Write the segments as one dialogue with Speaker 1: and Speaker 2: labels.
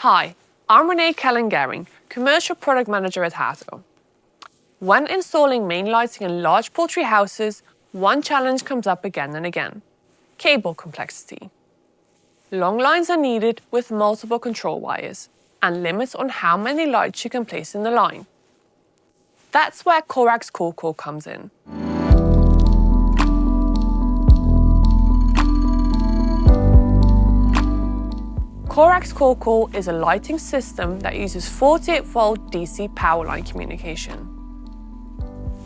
Speaker 1: Hi, I'm Renée Kellen-Gehring, Commercial Product Manager at Hato. When installing main lighting in large poultry houses, one challenge comes up again and again: cable complexity. Long lines are needed with multiple control wires and limits on how many lights you can place in the line. That's where CORAX CoreCall comes in. CORAX CoreCall is a lighting system that uses 48-volt DC power line communication.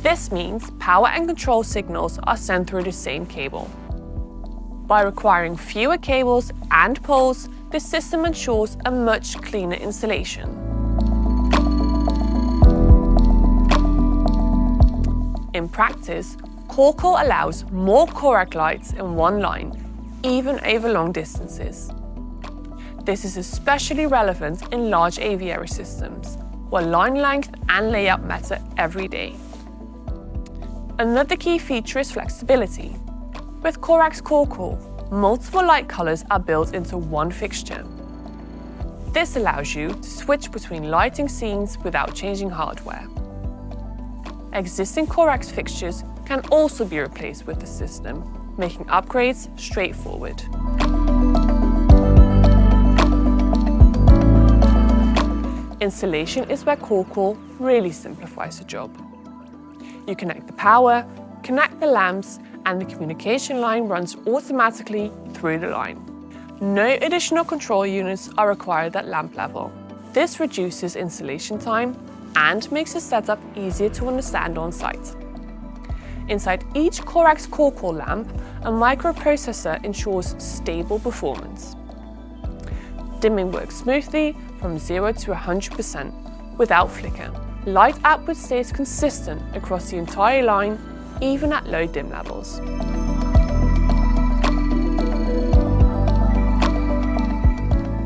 Speaker 1: This means power and control signals are sent through the same cable. By requiring fewer cables and poles, this system ensures a much cleaner installation. In practice, CoreCall allows more CORAX lights in one line, even over long distances. This is especially relevant in large aviary systems, where line length and layout matter every day. Another key feature is flexibility. With CORAX CoreCall, multiple light colors are built into one fixture. This allows you to switch between lighting scenes without changing hardware. Existing CORAX fixtures can also be replaced with the system, making upgrades straightforward. Installation is where CoreCall really simplifies the job. You connect the power, connect the lamps, and the communication line runs automatically through the line. No additional control units are required at lamp level. This reduces installation time and makes the setup easier to understand on site. Inside each CORAX CoreCall lamp, a microprocessor ensures stable performance. Dimming works smoothly from 0 to 100% without flicker. Light output stays consistent across the entire line, even at low dim levels.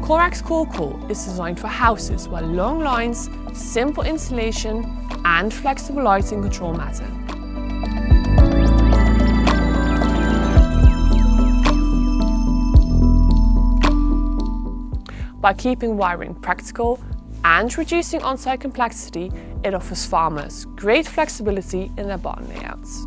Speaker 1: CORAX CoreCall is designed for houses where long lines, simple installation, and flexible lighting control matter. By keeping wiring practical and reducing on-site complexity, it offers farmers great flexibility in their barn layouts.